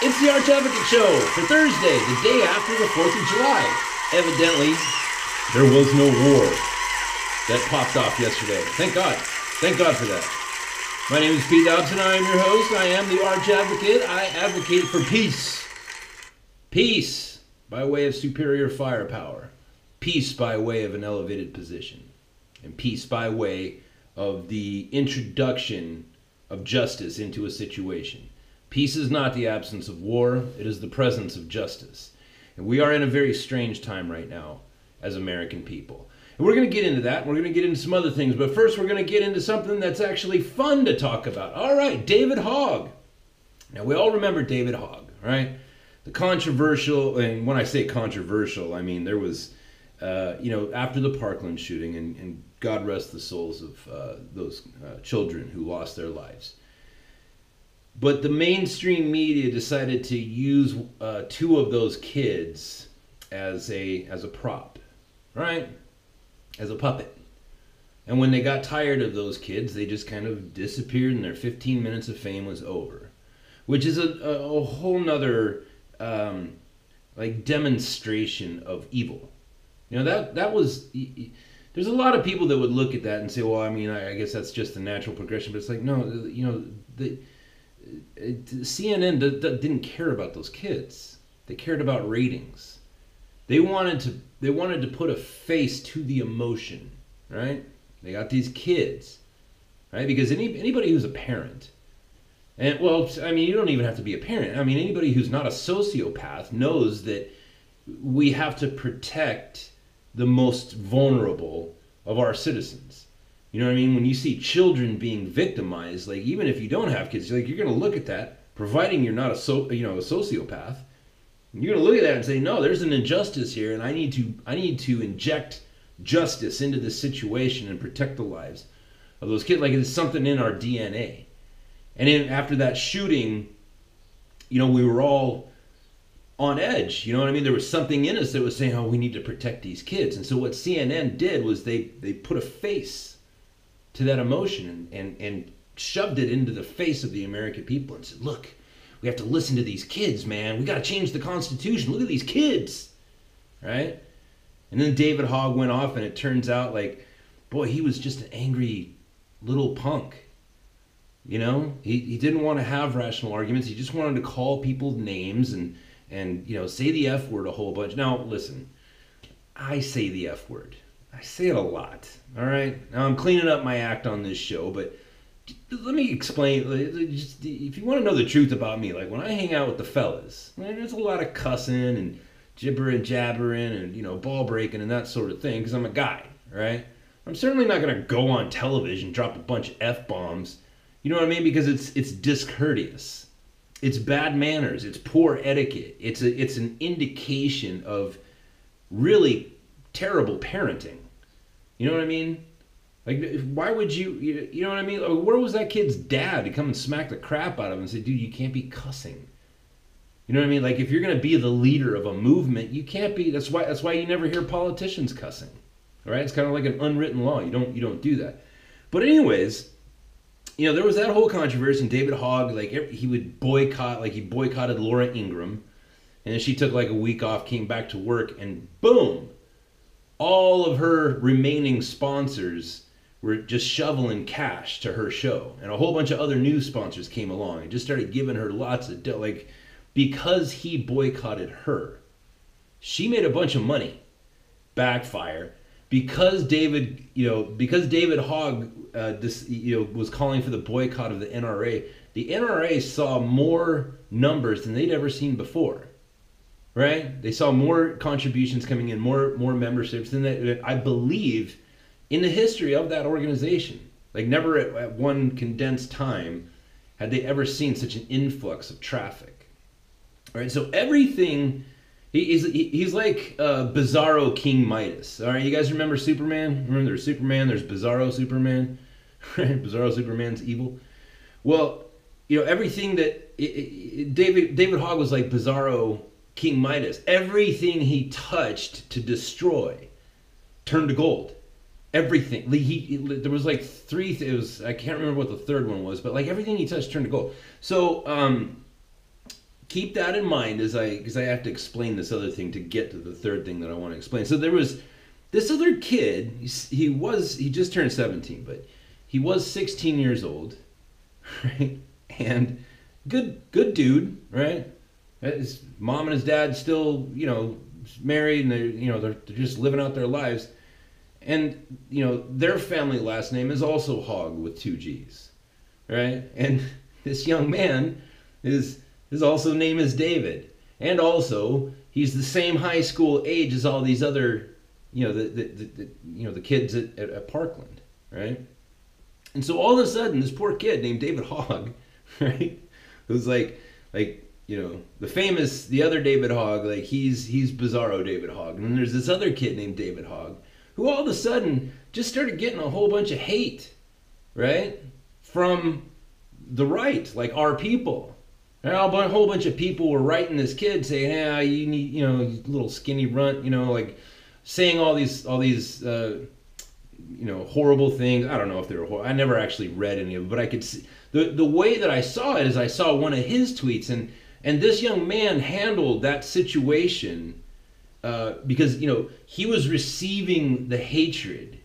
It's the Arch Advocate Show for Thursday, the day after the 4th of July. Evidently, there was no war that popped off yesterday. Thank God. Thank God for that. My name is Pete Dobson. I am your host. I am the Arch Advocate. I advocate for peace. Peace by way of superior firepower. Peace by way of an elevated position. And peace by way of the introduction of justice into a situation. Peace is not the absence of war, it is the presence of justice. And we are in a very strange time right now as American people. And we're going to get into that, and we're going to get into some other things, but first we're going to get into something that's actually fun to talk about. All right, David Hogg. Now we all remember David Hogg, right? The controversial, and when I say controversial, I mean there was, after the Parkland shooting, and God rest the souls of those children who lost their lives. But the mainstream media decided to use two of those kids as a prop, right? As a puppet. And when they got tired of those kids, they just kind of disappeared and their 15 minutes of fame was over. Which is a whole nother demonstration of evil. You know, that was... There's a lot of people that would look at that and say, well, I mean, I guess that's just the natural progression. But it's like, no, you know... CNN didn't care about those kids. They cared about ratings. They wanted to put a face to the emotion, right? They got these kids, right? Because anybody who's a parent, and well, I mean, you don't even have to be a parent. I mean, anybody who's not a sociopath knows that we have to protect the most vulnerable of our citizens. You know what I mean? When you see children being victimized, like even if you don't have kids, you're going to look at that, providing you're not a sociopath. You're going to look at that and say, no, there's an injustice here, and I need to inject justice into this situation and protect the lives of those kids. Like it's something in our DNA. And then after that shooting, you know, we were all on edge. You know what I mean? There was something in us that was saying, oh, we need to protect these kids. And so what CNN did was they put a face to that emotion and shoved it into the face of the American people and said, look, we have to listen to these kids, man. We got to change the Constitution. Look at these kids, right? And then David Hogg went off, and it turns out, like, boy, he was just an angry little punk. You know, he didn't want to have rational arguments. He just wanted to call people names and you know, say the F word a whole bunch. Now, listen, I say the F word. I say it a lot, all right? Now, I'm cleaning up my act on this show, but let me explain. Just, if you want to know the truth about me, like when I hang out with the fellas, there's a lot of cussing and gibbering, jabbering, and, you know, ball breaking and that sort of thing, because I'm a guy, right? I'm certainly not going to go on television, drop a bunch of F-bombs, you know what I mean? Because it's discourteous. It's bad manners. It's poor etiquette. It's an indication of really terrible parenting. You know what I mean? Like, why would you know what I mean? Like, where was that kid's dad to come and smack the crap out of him and say, dude, you can't be cussing. You know what I mean? Like, if you're going to be the leader of a movement, you can't be, that's why you never hear politicians cussing. All right? It's kind of like an unwritten law. You don't do that. But anyways, you know, there was that whole controversy, and David Hogg, like, he would boycott, like he boycotted Laura Ingraham, and then she took like a week off, came back to work, and boom, all of her remaining sponsors were just shoveling cash to her show. And a whole bunch of other new sponsors came along and just started giving her lots of dough. Like, because he boycotted her, she made a bunch of money. Backfire. Because David Hogg was calling for the boycott of the NRA saw more numbers than they'd ever seen before. Right? They saw more contributions coming in, more memberships than that, I believe, in the history of that organization. Like, never at one condensed time had they ever seen such an influx of traffic. All right? So everything, he's like Bizarro King Midas. All right? You guys remember Superman? Remember there's Superman, there's Bizarro Superman. Right? Bizarro Superman's evil. Well, you know, everything that David Hogg was like Bizarro King Midas. Everything he touched to destroy turned to gold. Everything. There was like three. It was, I can't remember what the third one was, but like everything he touched turned to gold. So keep that in mind because I have to explain this other thing to get to the third thing that I want to explain. So there was this other kid. He just turned 17, but he was 16 years old, right? And good dude, right? His mom and his dad still, married, and they're just living out their lives. And their family last name is also Hogg with 2 G's, right? And this young man his also name is David, and also he's the same high school age as all these other, the kids at Parkland, right? And so all of a sudden, this poor kid named David Hogg, right, who's like the other David Hogg, like he's Bizarro David Hogg, and then there's this other kid named David Hogg, who all of a sudden just started getting a whole bunch of hate, right, from the right, like our people. And a whole bunch of people were writing this kid saying, "Hey, you need, you little skinny runt, like saying all these horrible things." I don't know if they were horrible. I never actually read any of it, but I could see the way that I saw it is I saw one of his tweets, and this young man handled that situation because he was receiving the hatred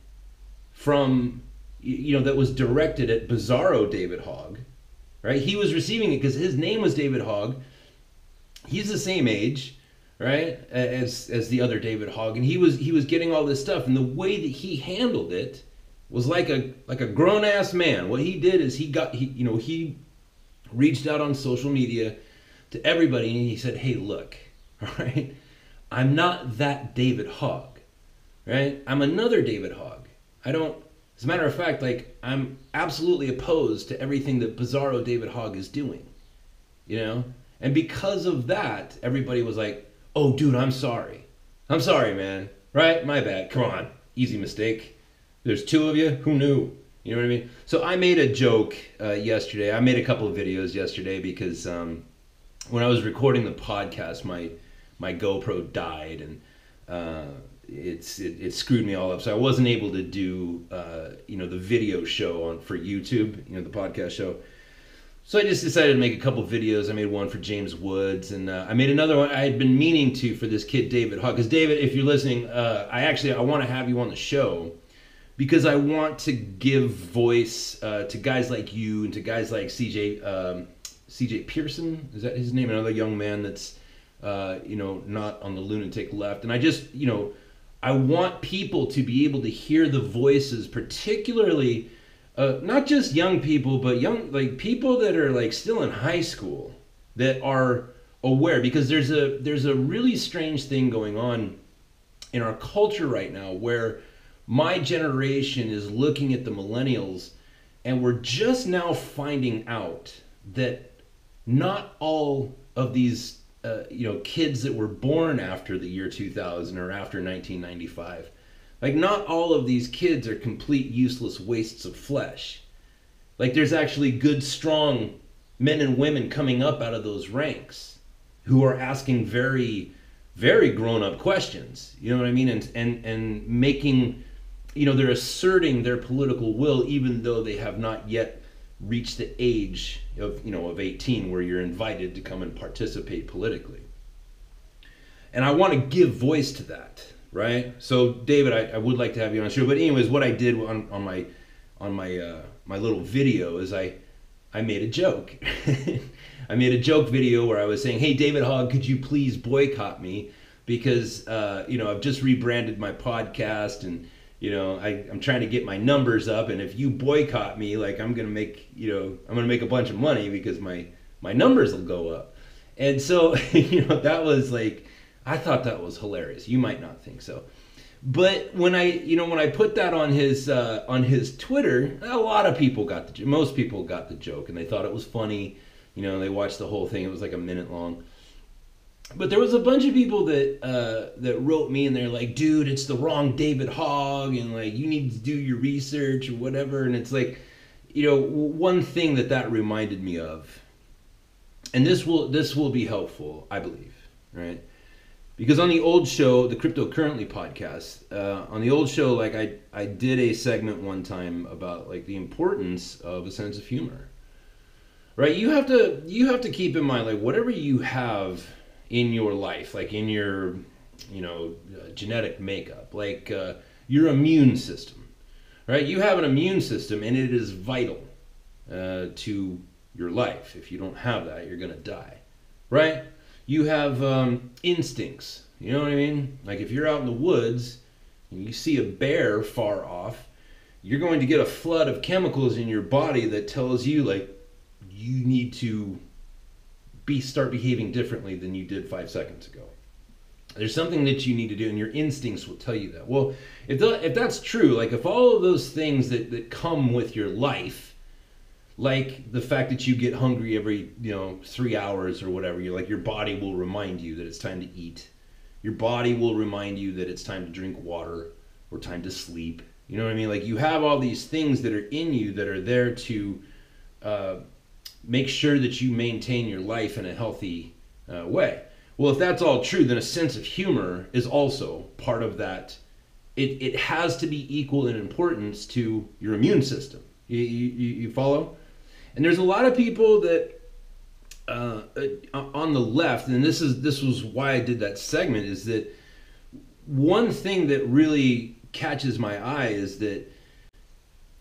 from that was directed at Bizarro David Hogg. Right? He was receiving it because his name was David Hogg. He's the same age, right, as the other David Hogg, and he was getting all this stuff, and the way that he handled it was like a grown ass man. What he did is he reached out on social media to everybody, and he said, "Hey, look, all right, I'm not that David Hogg, right? I'm another David Hogg. As a matter of fact, like, I'm absolutely opposed to everything that Bizarro David Hogg is doing, And because of that, everybody was like, "Oh, dude, I'm sorry, man. Right? My bad. Come on, easy mistake. There's 2 of you. Who knew? You know what I mean?" So I made a joke yesterday. I made a couple of videos yesterday because when I was recording the podcast, my GoPro died, and it screwed me all up, so I wasn't able to do the video show for YouTube, the podcast show. So I just decided to make a couple videos. I made one for James Woods, and I made another one I had been meaning to for this kid David Hogg. Because David, if you're listening, I want to have you on the show because I want to give voice to guys like you and to guys like CJ Pearson. Is that his name? Another young man that's not on the lunatic left. And I just I want people to be able to hear the voices, particularly not just young people, but people that are still in high school that are aware, because there's a really strange thing going on in our culture right now where my generation is looking at the millennials, and we're just now finding out that not all of these kids that were born after the year 2000 or after 1995, not all of these kids are complete useless wastes of flesh. There's actually good, strong men and women coming up out of those ranks who are asking very, very grown-up questions. You know what I mean? And making, they're asserting their political will even though they have not yet reach the age of 18 where you're invited to come and participate politically. And I want to give voice to that, right? So David, I would like to have you on the show. But anyways, what I did on my little video is I made a joke. I made a joke video where I was saying, "Hey, David Hogg, could you please boycott me? Because I've just rebranded my podcast, and I'm trying to get my numbers up, and if you boycott me, I'm gonna make a bunch of money because my numbers will go up." And so that was I thought that was hilarious. You might not think so, but when I put that on his Twitter, a lot of people most people got the joke, and they thought it was funny. They watched the whole thing. It was like a minute long. But there was a bunch of people that wrote me, and they're like, "Dude, it's the wrong David Hogg, and you need to do your research or whatever." And it's one thing that reminded me of, and this will be helpful, I believe, right? Because on the old show, the Crypto Currently podcast, on the old show, I did a segment one time about the importance of a sense of humor. right? You have to keep in mind, like, whatever you have in your life, like in your, genetic makeup, like your immune system, right? You have an immune system, and it is vital to your life. If you don't have that, you're gonna die, right? You have instincts. You know what I mean? Like if you're out in the woods and you see a bear far off, you're going to get a flood of chemicals in your body that tells you, like, you need to start behaving differently than you did 5 seconds ago. There's something that you need to do, and your instincts will tell you that. Well, if that's true, like if all of those things that come with your life, like the fact that you get hungry every 3 hours or whatever, you're like, your body will remind you that it's time to eat. Your body will remind you that it's time to drink water or time to sleep. You know what I mean? Like you have all these things that are in you that are there to make sure that you maintain your life in a healthy way. Well, if that's all true, then a sense of humor is also part of that. It has to be equal in importance to your immune system. You follow? And there's a lot of people that on the left, and this was why I did that segment, is that one thing that really catches my eye is that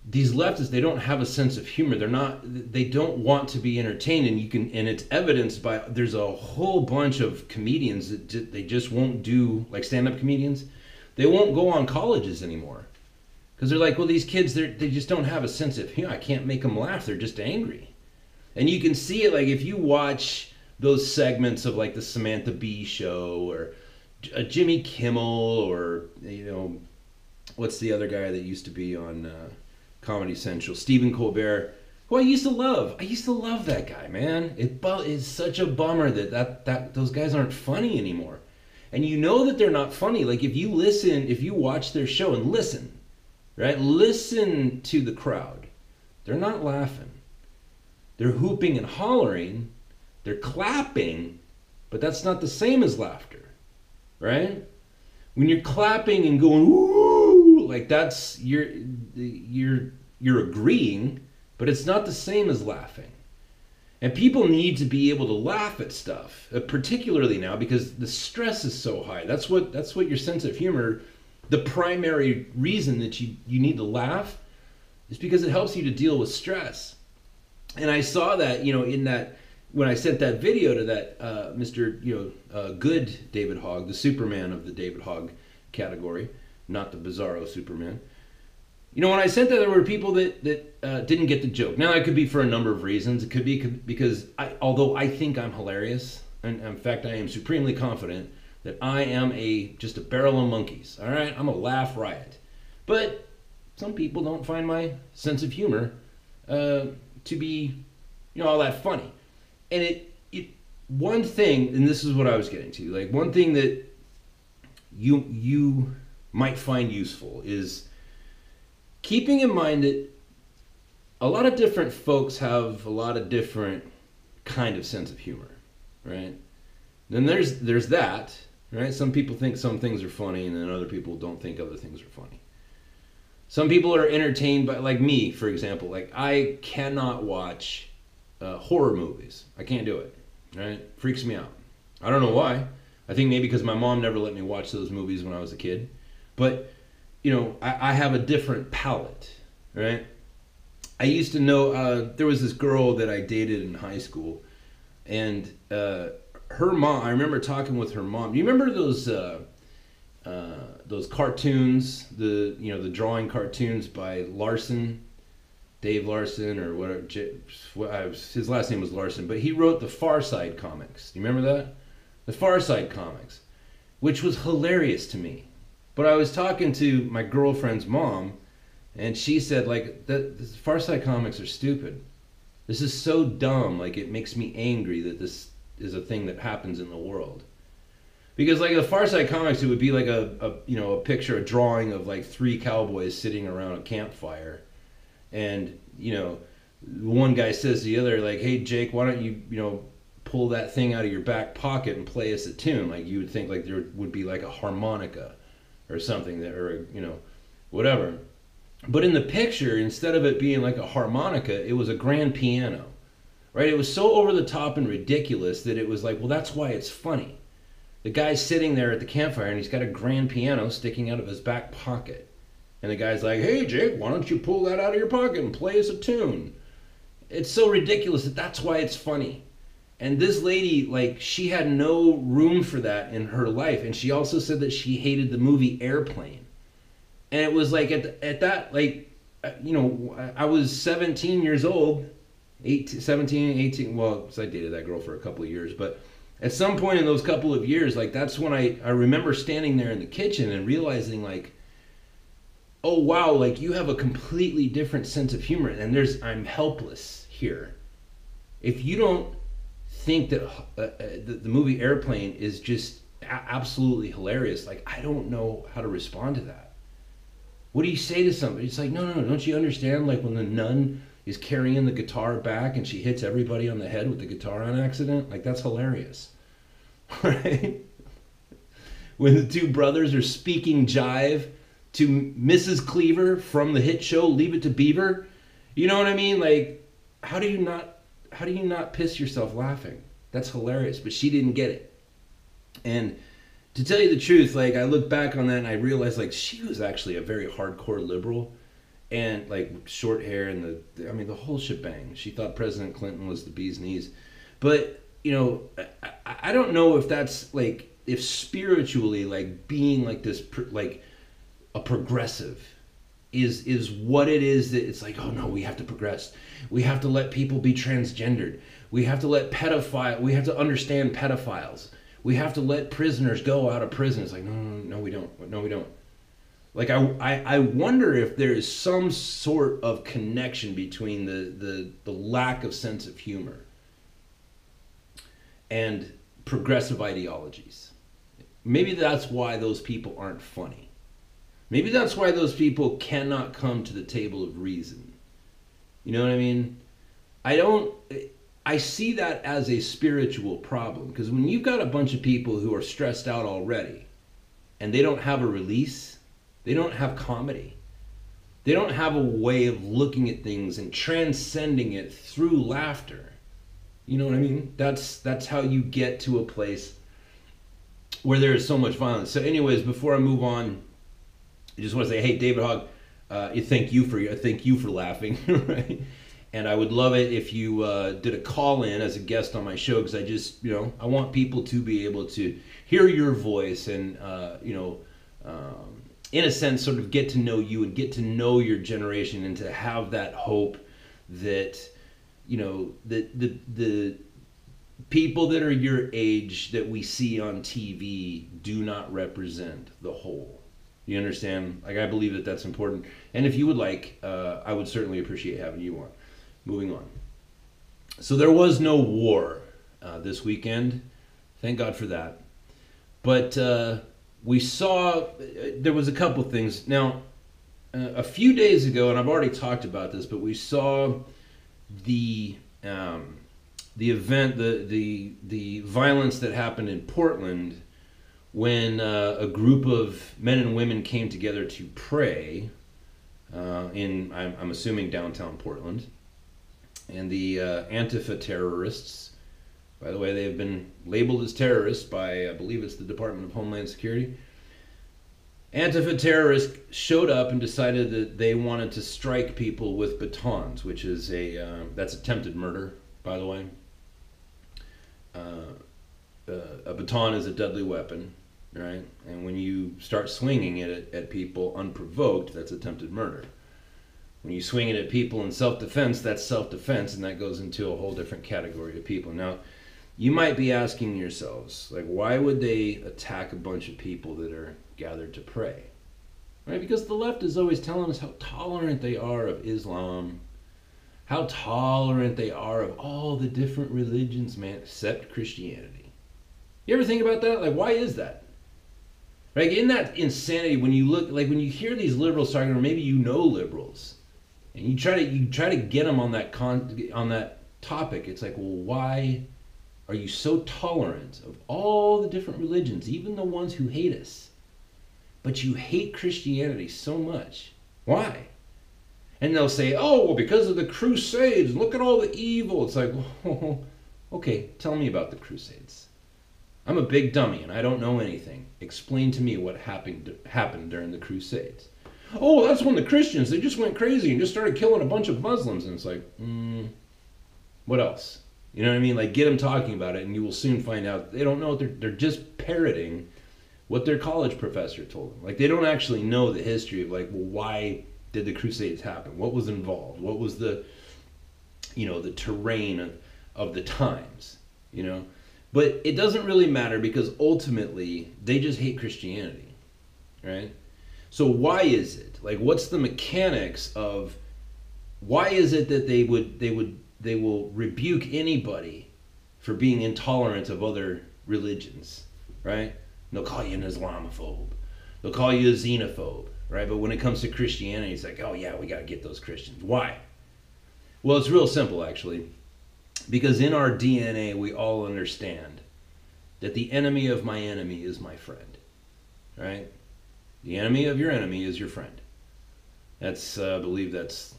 these leftists, they don't have a sense of humor. They don't want to be entertained, and it's evidenced by, there's a whole bunch of comedians that they just won't do, like stand-up comedians. They won't go on colleges anymore because they're like, well, these kids, they just don't have a sense of humor. I can't make them laugh. They're just angry. And you can see it, like if you watch those segments of like the Samantha Bee show or Jimmy Kimmel, or what's the other guy that used to be on Comedy Central, Stephen Colbert, who I used to love. I used to love that guy, man. It's such a bummer that those guys aren't funny anymore. And you know that they're not funny. Like if you watch their show and listen, right? Listen to the crowd. They're not laughing. They're hooping and hollering. They're clapping, but that's not the same as laughter, right? When you're clapping and going, ooh, like that's, you're agreeing, but it's not the same as laughing. And people need to be able to laugh at stuff, particularly now because the stress is so high. That's what your sense of humor, the primary reason that you need to laugh is because it helps you to deal with stress. And I saw that, in that, when I sent that video to that Mr. Good David Hogg, the Superman of the David Hogg category, not the Bizarro Superman. When I sent that, there were people that didn't get the joke. Now, it could be for a number of reasons. It could be because although I think I'm hilarious, and in fact, I am supremely confident that I am just a barrel of monkeys. All right, I'm a laugh riot. But some people don't find my sense of humor to be, all that funny. And one thing, and this is what I was getting to, like one thing that you might find useful is keeping in mind that a lot of different folks have a lot of different kind of sense of humor, right? Then there's that, right? Some people think some things are funny, and then other people don't think other things are funny. Some people are entertained by, like me, for example. Like I cannot watch horror movies. I can't do it, right? Freaks me out. I don't know why. I think maybe because my mom never let me watch those movies when I was a kid. But, I have a different palate, right? I used to know, there was this girl that I dated in high school, and her mom, I remember talking with her mom. Do you remember those cartoons, the drawing cartoons by Larson, Dave Larson, or whatever, his last name was Larson, but he wrote the Far Side comics. Do you remember that? The Far Side comics, which was hilarious to me. But I was talking to my girlfriend's mom, and she said, like, the Far Side comics are stupid. This is so dumb, like it makes me angry that this is a thing that happens in the world. Because like the Far Side comics, it would be like a picture, a drawing of like 3 cowboys sitting around a campfire, and one guy says to the other, like, hey Jake, why don't you pull that thing out of your back pocket and play us a tune? Like you would think like there would be like a harmonica or something that, or whatever. But in the picture, instead of it being like a harmonica, it was a grand piano right? It was so over the top and ridiculous that it was like, well, that's why it's funny. The guy's sitting there at the campfire and he's got a grand piano sticking out of his back pocket. And the guy's like, hey, Jake, why don't you pull that out of your pocket and play us a tune? It's so ridiculous that that's why it's funny. And this lady, like, she had no room for that in her life. And she also said that she hated the movie Airplane. And it was like at that, like, you know, I was 17 years old, 17, 18, well, because I dated that girl for a couple of years. But at some point in those couple of years, like, that's when I remember standing there in the kitchen and realizing, like, oh, wow, like, you have a completely different sense of humor. And I'm helpless here. If you don't think that the movie Airplane is just absolutely hilarious, like, I don't know how to respond to that. What do you say to somebody? It's like, no, don't you understand, like, when the nun is carrying the guitar back and she hits everybody on the head with the guitar on accident? Like, that's hilarious. Right? When the two brothers are speaking jive to Mrs. Cleaver from the hit show Leave It to Beaver, you know what I mean? Like, how do you not piss yourself laughing? That's hilarious. But she didn't get it. And to tell you the truth, like, I look back on that and I realized, like, she was actually a very hardcore liberal, and, like, short hair and the whole shebang. She thought President Clinton was the bee's knees. But, you know, I don't know if that's, like, if spiritually, like, being like this, like, a progressive is what it is, that it's like, oh no, we have to progress. We have to let people be transgendered. We have to to understand pedophiles. We have to let prisoners go out of prison. It's like, no, we don't. No, we don't. Like, I wonder if there is some sort of connection between the lack of sense of humor and progressive ideologies. Maybe that's why those people aren't funny. Maybe that's why those people cannot come to the table of reason. You know what I mean? I see that as a spiritual problem, because when you've got a bunch of people who are stressed out already and they don't have a release, they don't have comedy, they don't have a way of looking at things and transcending it through laughter. You know what I mean? That's how you get to a place where there is so much violence. So anyways, before I move on, I just want to say, hey, David Hogg, thank you for laughing, right? And I would love it if you did a call-in as a guest on my show, because I just, you know, I want people to be able to hear your voice and, in a sense, sort of get to know you and get to know your generation, and to have that hope that, you know, the people that are your age that we see on TV do not represent the whole. You understand? Like, I believe that that's important. And if you would like, I would certainly appreciate having you on. Moving on. So there was no war this weekend. Thank God for that. But we saw, there was a couple things. Now, a few days ago, and I've already talked about this, but we saw the event, the violence that happened in Portland when a group of men and women came together to pray I'm assuming downtown Portland. And the AnqueefA terrorists, by the way, they've been labeled as terrorists by, I believe it's the Department of Homeland Security. AnqueefA terrorists showed up and decided that they wanted to strike people with batons, which is that's attempted murder, by the way. A baton is a deadly weapon, right? And when you start swinging it at people unprovoked, that's attempted murder. When you swing it at people in self-defense, that's self-defense, and that goes into a whole different category of people. Now, you might be asking yourselves, like, why would they attack a bunch of people that are gathered to pray? Right? Because the left is always telling us how tolerant they are of Islam, how tolerant they are of all the different religions, man, except Christianity. You ever think about that? Like, why is that? Like, in that insanity, when you look, like, when you hear these liberals talking, or maybe you know liberals, and you try to get them on that topic, it's like, well, why are you so tolerant of all the different religions, even the ones who hate us, but you hate Christianity so much? Why? And they'll say, oh, well, because of the Crusades, look at all the evil. It's like, oh, okay, tell me about the Crusades. I'm a big dummy and I don't know anything. Explain to me what happened during the Crusades. Oh, that's when the Christians, they just went crazy and just started killing a bunch of Muslims. And it's like, what else? You know what I mean? Like, get them talking about it and you will soon find out they don't know. They're just parroting what their college professor told them. Like, they don't actually know the history of, like, well, why did the Crusades happen? What was involved? What was the, the terrain of the times, But it doesn't really matter because ultimately they just hate Christianity, right? So why is it? Like, what's the mechanics of why is it that they will rebuke anybody for being intolerant of other religions, right? They'll call you an Islamophobe. They'll call you a xenophobe, right? But when it comes to Christianity, it's like, oh yeah, we got to get those Christians. Why? Well, it's real simple, actually. Because in our DNA, we all understand that the enemy of my enemy is my friend, right? The enemy of your enemy is your friend. That's, I believe that's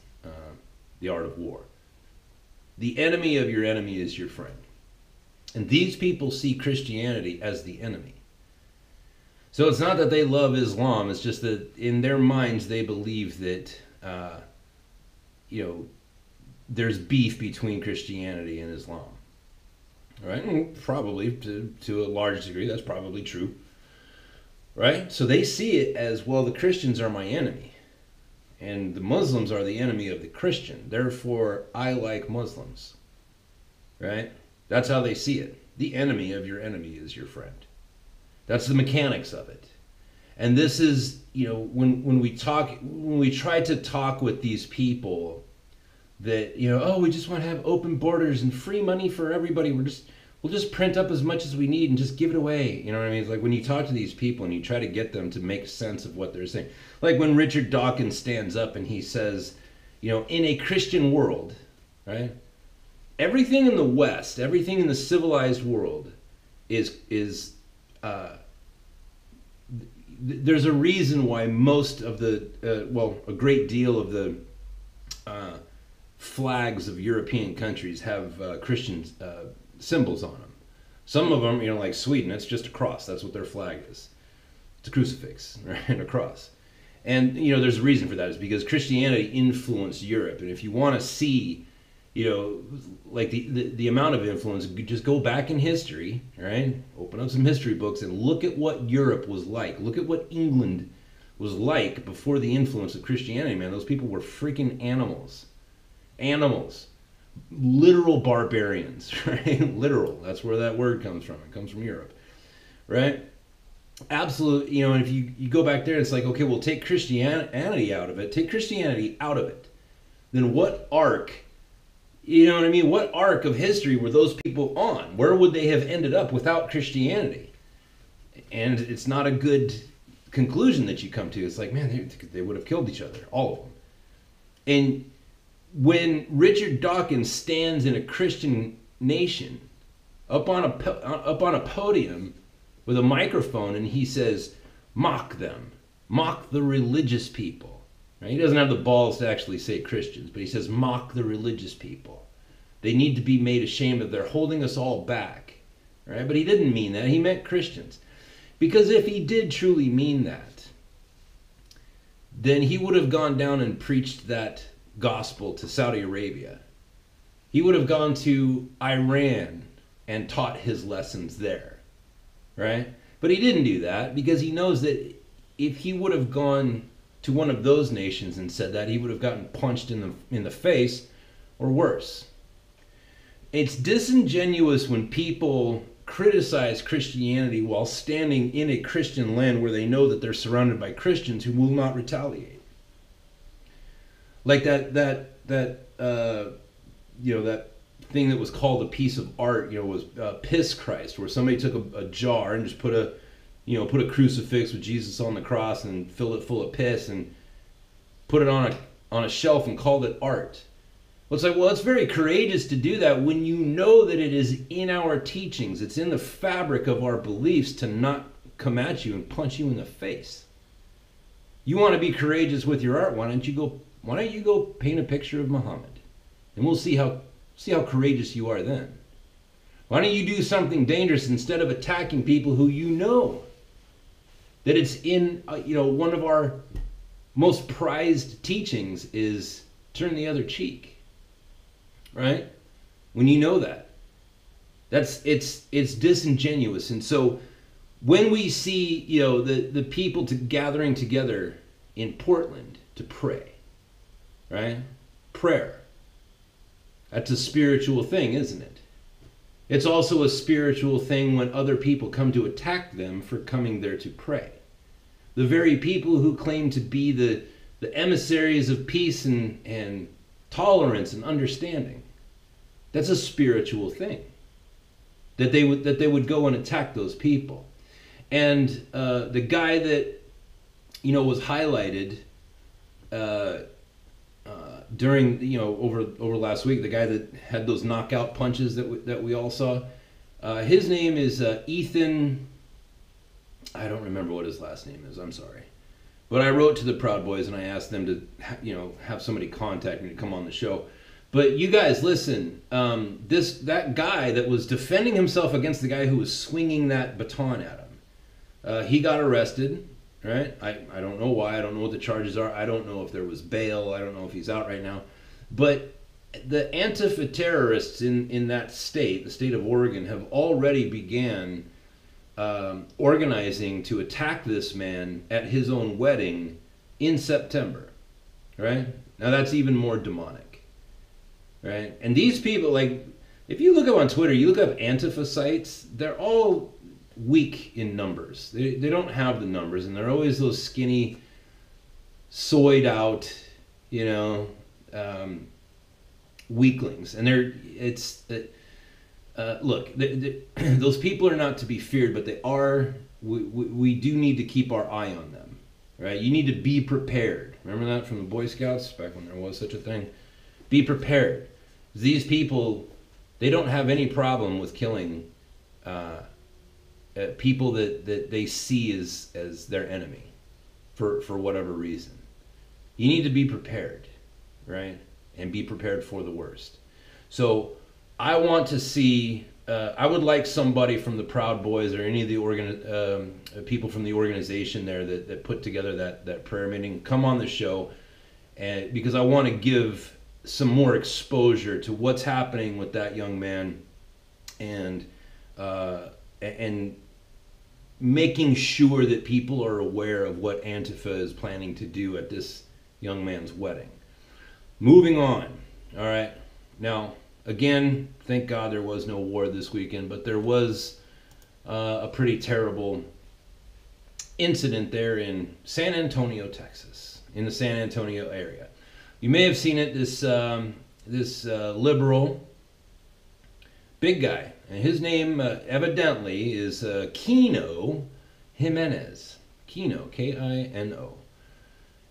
the art of war. The enemy of your enemy is your friend. And these people see Christianity as the enemy. So it's not that they love Islam, it's just that in their minds they believe that, there's beef between Christianity and Islam. All right? And probably, to a large degree, that's probably true. Right? So they see it as, well, the Christians are my enemy. And the Muslims are the enemy of the Christian. Therefore, I like Muslims. Right? That's how they see it. The enemy of your enemy is your friend. That's the mechanics of it. And this is, when we try to talk with these people that, we just want to have open borders and free money for everybody. We'll just print up as much as we need and just give it away. You know what I mean? It's like when you talk to these people and you try to get them to make sense of what they're saying. Like when Richard Dawkins stands up and he says, in a Christian world, right? Everything in the West, everything in the civilized world is there's a reason why most of a great deal of the flags of European countries have Christian symbols on them. Some of them, like Sweden, it's just a cross. That's what their flag is. It's a crucifix, right? And a cross. And, there's a reason for that. Is because Christianity influenced Europe. And if you want to see, like the amount of influence, just go back in history, right? Open up some history books and look at what Europe was like. Look at what England was like before the influence of Christianity, man. Those people were freaking animals. Animals. Literal barbarians, right? Literal. That's where that word comes from. It comes from Europe, right? Absolutely. And if you go back there, it's like, okay, well, take Christianity out of it. Take Christianity out of it. Then what arc, what arc of history were those people on? Where would they have ended up without Christianity? And it's not a good conclusion that you come to. It's like, man, they would have killed each other, all of them. And when Richard Dawkins stands in a Christian nation up on a podium with a microphone and he says, mock them, mock the religious people. Right? He doesn't have the balls to actually say Christians, but he says, mock the religious people. They need to be made ashamed of. They're holding us all back. Right? But he didn't mean that. He meant Christians. Because if he did truly mean that, then he would have gone down and preached that gospel to Saudi Arabia. He would have gone to Iran and taught his lessons there, right? But he didn't do that because he knows that if he would have gone to one of those nations and said that, he would have gotten punched in the face or worse. It's disingenuous when people criticize Christianity while standing in a Christian land where they know that they're surrounded by Christians who will not retaliate. Like that thing that was called a piece of art, was Piss Christ, where somebody took a jar and just put a crucifix with Jesus on the cross and filled it full of piss and put it on a shelf and called it art. Well, it's like, well, it's very courageous to do that when you know that it is in our teachings, it's in the fabric of our beliefs to not come at you and punch you in the face. You want to be courageous with your art, why don't you go Why don't you go paint a picture of Muhammad, and we'll see how courageous you are then. Why don't you do something dangerous instead of attacking people who you know that it's in, one of our most prized teachings is turn the other cheek, right? When you know that, it's disingenuous. And so when we see, the people gathering together in Portland to pray, right? Prayer. That's a spiritual thing, isn't it? It's also a spiritual thing when other people come to attack them for coming there to pray. The very people who claim to be the emissaries of peace and tolerance and understanding. That's a spiritual thing. That they would go and attack those people. And the guy that was highlighted during over last week, the guy that had those knockout punches that we all saw, his name is Ethan. I don't remember what his last name is. I'm sorry, but I wrote to the Proud Boys and I asked them to have somebody contact me to come on the show. But you guys, listen. That guy that was defending himself against the guy who was swinging that baton at him, he got arrested. Right? I don't know why. I don't know what the charges are. I don't know if there was bail. I don't know if he's out right now. But the AnqueefA terrorists in that state, the state of Oregon, have already began organizing to attack this man at his own wedding in September. Right? Now that's even more demonic. Right? And these people, if you look up on Twitter, you look up AnqueefA sites, they're all weak in numbers. They don't have the numbers, and they're always those skinny, soyed out, weaklings. And look, those people are not to be feared, but they are. We do need to keep our eye on them, right? You need to be prepared. Remember that from the Boy Scouts back when there was such a thing. Be prepared. These people, they don't have any problem with killing people that they see as their enemy for whatever reason. You need to be prepared, right? And be prepared for the worst. So I want to see, I would like somebody from the Proud Boys or any of the people from the organization there that put together that prayer meeting, come on the show, and because I want to give some more exposure to what's happening with that young man, and making sure that people are aware of what AnqueefA is planning to do at this young man's wedding. Moving on. All right. Now, again, thank God there was no war this weekend, but there was a pretty terrible incident there in San Antonio, Texas, in the San Antonio area. You may have seen it. This liberal, big guy, and his name evidently is Kino Jimenez. Kino, Kino.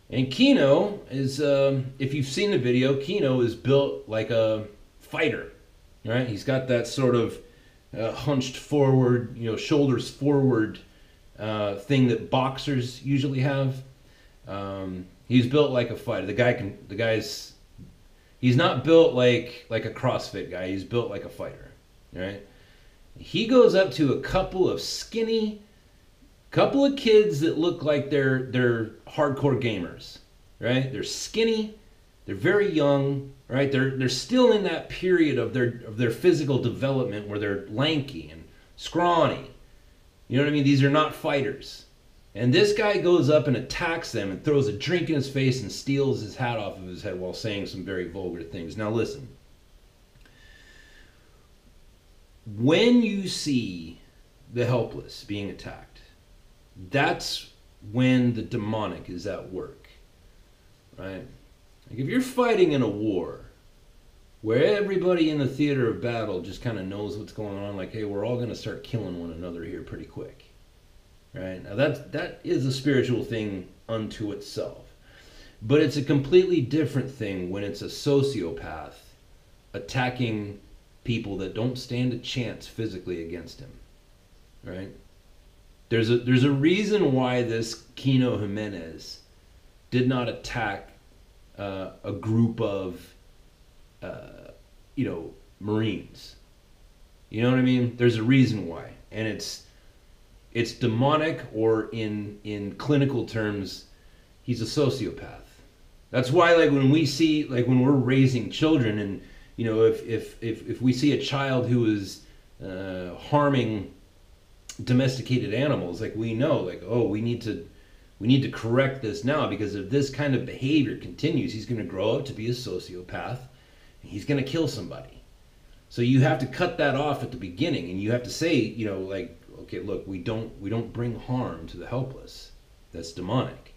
And Kino is, if you've seen the video, Kino is built like a fighter, right? He's got that sort of hunched forward, shoulders forward thing that boxers usually have. He's built like a fighter. He's not built like a CrossFit guy. He's built like a fighter. Right? He goes up to a couple of kids that look like they're hardcore gamers, right? They're skinny, they're very young, right? They're still in that period of their physical development where they're lanky and scrawny. You know what I mean? These are not fighters. And this guy goes up and attacks them and throws a drink in his face and steals his hat off of his head while saying some very vulgar things. Now listen. When you see the helpless being attacked, that's when the demonic is at work, right? Like if you're fighting in a war where everybody in the theater of battle just kind of knows what's going on, like, hey, we're all going to start killing one another here pretty quick, right? Now that is a spiritual thing unto itself, but it's a completely different thing when it's a sociopath attacking people that don't stand a chance physically against him, right? There's a reason why this Kino Jimenez did not attack a group of, Marines. You know what I mean? There's a reason why, and it's demonic, or in clinical terms, he's a sociopath. That's why, like, when we see, like, when we're raising children, and if we see a child who is harming domesticated animals, like, we know, like, oh, we need to correct this now, because if this kind of behavior continues, he's going to grow up to be a sociopath, and he's going to kill somebody. So you have to cut that off at the beginning, and you have to say, like, okay, look, we don't bring harm to the helpless. That's demonic.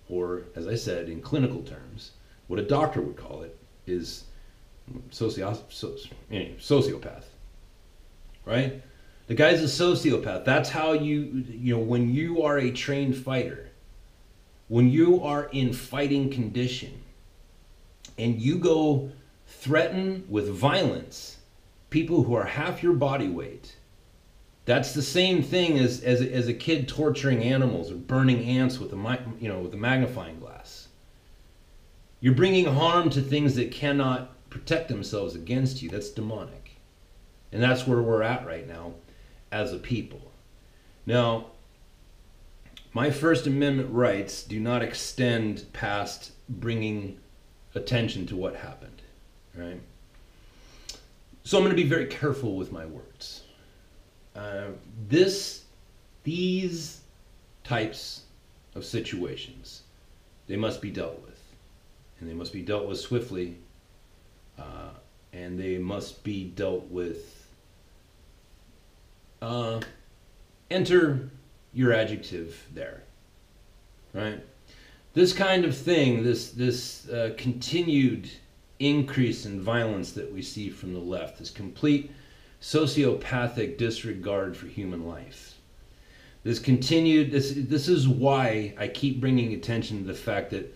Or, as I said, in clinical terms, what a doctor would call it is sociopath. Right? The guy's a sociopath. That's how when you are a trained fighter, when you are in fighting condition, and you go threaten with violence people who are half your body weight, that's the same thing as a kid torturing animals or burning ants with a magnifying glass. You're bringing harm to things that cannot protect themselves against you. That's demonic. And that's where we're at right now as a people. Now, my First Amendment rights do not extend past bringing attention to what happened, right? So I'm going to be very careful with my words. These types of situations, they must be dealt with, and they must be dealt with swiftly, and they must be dealt with. Enter your adjective there, right? This kind of thing, this continued increase in violence that we see from the left, this complete sociopathic disregard for human life. This is why I keep bringing attention to the fact that,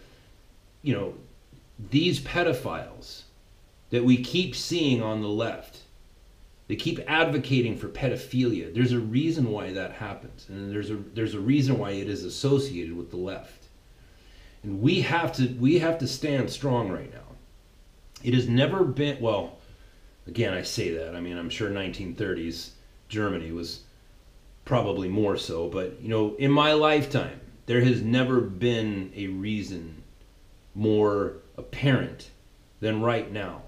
these pedophiles that we keep seeing on the left, they keep advocating for pedophilia. There's a reason why that happens, and there's a reason why it is associated with the left. And we have to stand strong right now. It has never been, well, again, I say that. I mean, I'm sure 1930s Germany was probably more so, but, in my lifetime, there has never been a reason more apparent than right now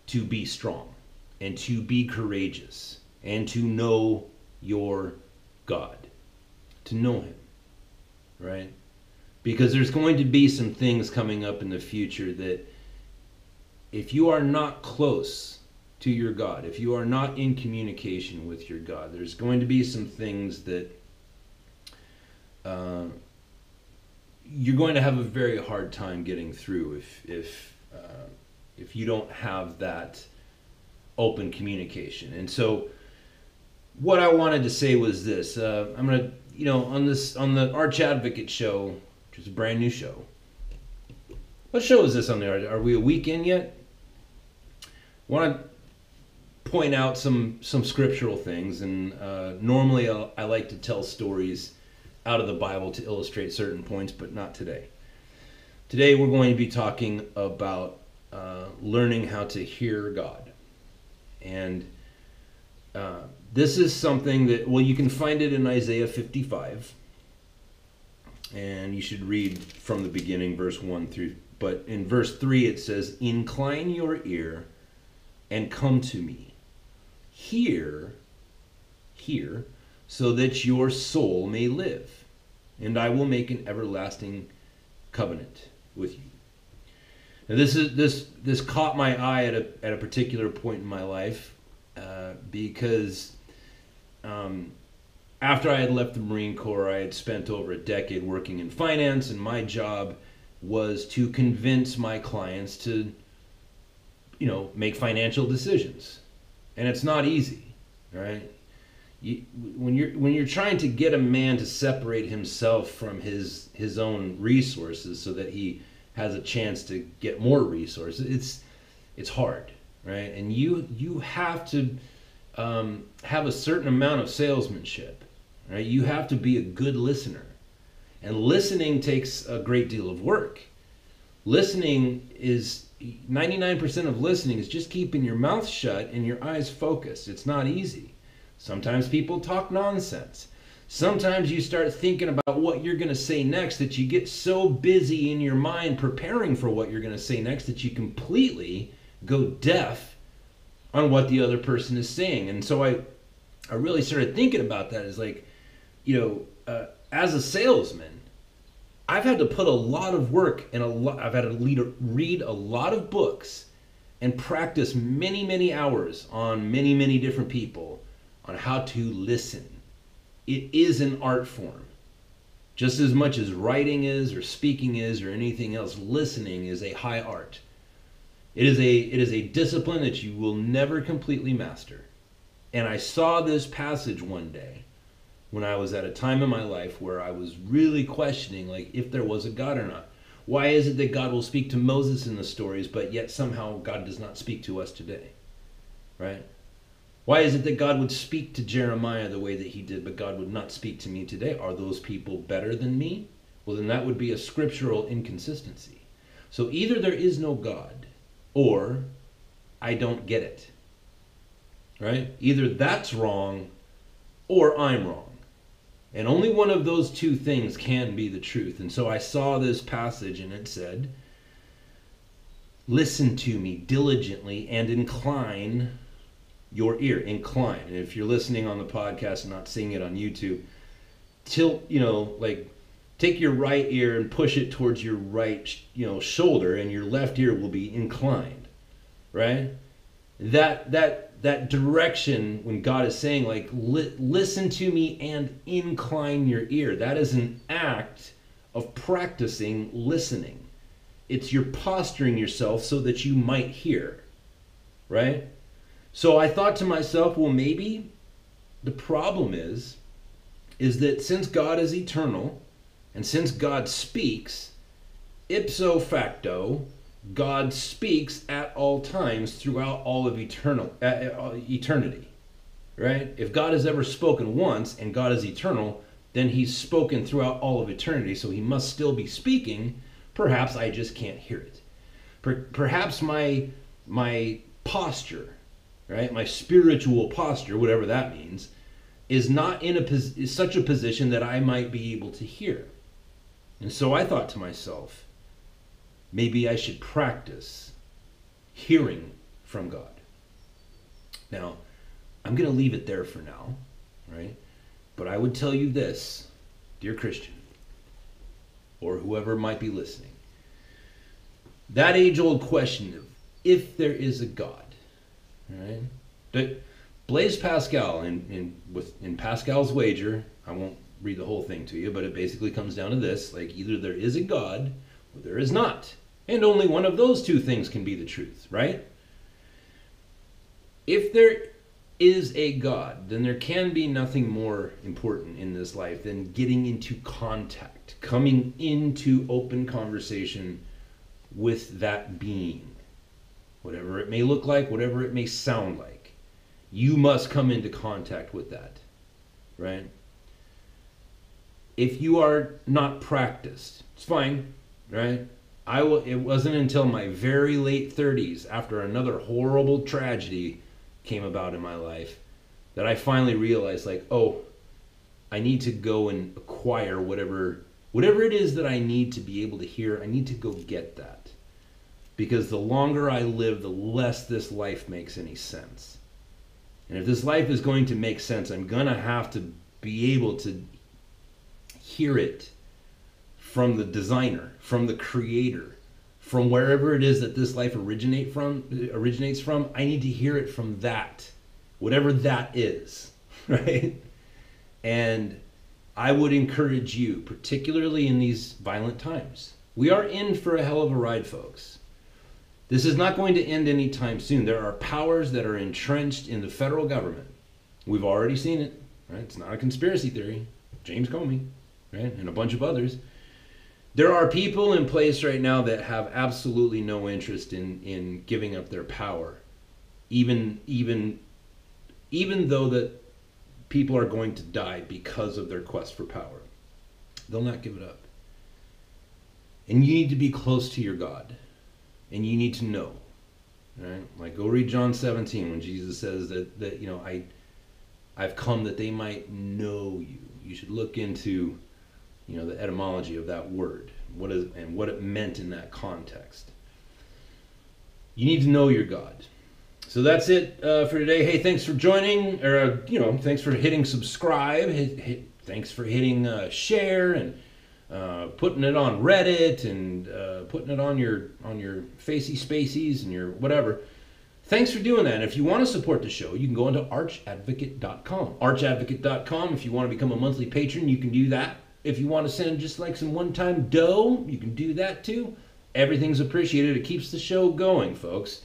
to be strong and to be courageous and to know your God, to know Him, right? Because there's going to be some things coming up in the future that, if you are not close to your God, if you are not in communication with your God, there's going to be some things that you're going to have a very hard time getting through if you don't have that open communication. And so what I wanted to say was this. I'm going to, on the Arch Advocate show, which is a brand new show. What show is this on the? Are we a week in yet? I want to point out some scriptural things, and normally I like to tell stories out of the Bible to illustrate certain points, but not today. Today we're going to be talking about learning how to hear God. And this is something that, well, you can find it in Isaiah 55. And you should read from the beginning, verse 1 through, but in verse 3 it says, "Incline your ear and come to me. Hear, so that your soul may live, and I will make an everlasting covenant with you." Now this caught my eye at a particular point in my life, because after I had left the Marine Corps, I had spent over a decade working in finance, and my job was to convince my clients to, make financial decisions. And it's not easy, right? When you're trying to get a man to separate himself from his own resources so that he has a chance to get more resources, it's hard, right? And you have to have a certain amount of salesmanship, right? You have to be a good listener, and listening takes a great deal of work. Listening is 99% of listening is just keeping your mouth shut and your eyes focused. It's not easy. Sometimes people talk nonsense. Sometimes you start thinking about what you're going to say next that you get so busy in your mind preparing for what you're going to say next that you completely go deaf on what the other person is saying. And so I really started thinking about that as like, as a salesman, I've had to put a lot of work and I've had to read a lot of books and practice many, many hours on many, many different people on how to listen. It is an art form. Just as much as writing is or speaking is or anything else, listening is a high art. It is a discipline that you will never completely master. And I saw this passage one day when I was at a time in my life where I was really questioning, like, if there was a God or not. Why is it that God will speak to Moses in the stories, but yet somehow God does not speak to us today? Right? Why is it that God would speak to Jeremiah the way that he did, but God would not speak to me today? Are those people better than me? Well, then that would be a scriptural inconsistency. So either there is no God, or I don't get it. Right? Either that's wrong, or I'm wrong. And only one of those two things can be the truth. And so I saw this passage and it said, listen to me diligently and incline your ear. Incline. And if you're listening on the podcast and not seeing it on YouTube, tilt, take your right ear and push it towards your right, shoulder, and your left ear will be inclined. Right? That direction, when God is saying, like, listen to me and incline your ear, that is an act of practicing listening. It's you're posturing yourself so that you might hear, right? So I thought to myself, well, maybe the problem is that since God is eternal and since God speaks, ipso facto, God speaks at all times throughout all of eternity, right? If God has ever spoken once and God is eternal, then he's spoken throughout all of eternity, so he must still be speaking. Perhaps I just can't hear it. Perhaps my posture, right, my spiritual posture, whatever that means, is not is such a position that I might be able to hear. And so I thought to myself, maybe I should practice hearing from God. Now, I'm going to leave it there for now, right? But I would tell you this, dear Christian, or whoever might be listening. That age-old question of if there is a God, right? But Blaise Pascal, in Pascal's wager, I won't read the whole thing to you, but it basically comes down to this, like, either there is a God or there is not. And only one of those two things can be the truth, right? If there is a God, then there can be nothing more important in this life than getting into contact, coming into open conversation with that being. Whatever it may look like, whatever it may sound like. You must come into contact with that, right? If you are not practiced, it's fine, right? It wasn't until my very late 30s, after another horrible tragedy came about in my life, that I finally realized, like, oh, I need to go and acquire whatever it is that I need to be able to hear. I need to go get that. Because the longer I live, the less this life makes any sense. And if this life is going to make sense, I'm going to have to be able to hear it from the designer, from the creator, from wherever it is that this life originates from. I need to hear it from that, whatever that is, right? And I would encourage you, particularly in these violent times. We are in for a hell of a ride, folks. This is not going to end anytime soon. There are powers that are entrenched in the federal government. We've already seen it, right? It's not a conspiracy theory. James Comey, right? And a bunch of others. There are people in place right now that have absolutely no interest in giving up their power, even though that people are going to die because of their quest for power. They'll not give it up. And you need to be close to your God. And you need to know. Right? Like, go read John 17 when Jesus says that you know, I've come that they might know you. You should look into, you know, the etymology of that word, what it meant in that context. You need to know your God. So that's it for today. Hey, thanks for joining, or you know, thanks for hitting subscribe. Thanks for hitting share and putting it on Reddit and putting it on your facey spacies and your whatever. Thanks for doing that. And if you want to support the show, you can go into archadvocate.com. Archadvocate.com. If you want to become a monthly patron, you can do that. If you want to send just like some one-time dough, you can do that too. Everything's appreciated. It keeps the show going, folks.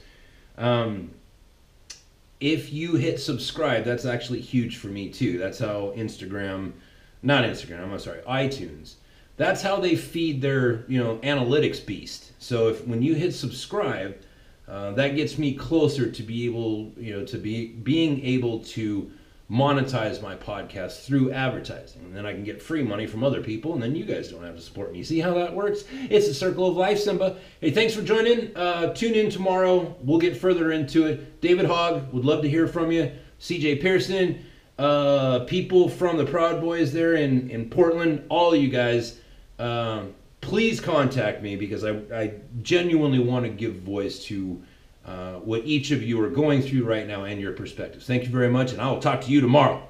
If you hit subscribe, that's actually huge for me too. That's how iTunes. That's how they feed their, you know, analytics beast. So when you hit subscribe, that gets me closer to be able, you know, to being able to monetize my podcast through advertising. And then I can get free money from other people, and then you guys don't have to support me. See how that works? It's a circle of life, Simba. Hey, thanks for joining. Tune in tomorrow. We'll get further into it. David Hogg, would love to hear from you. CJ Pearson, people from the Proud Boys there in Portland, all of you guys, please contact me, because I genuinely want to give voice to what each of you are going through right now and your perspectives. Thank you very much, and I will talk to you tomorrow.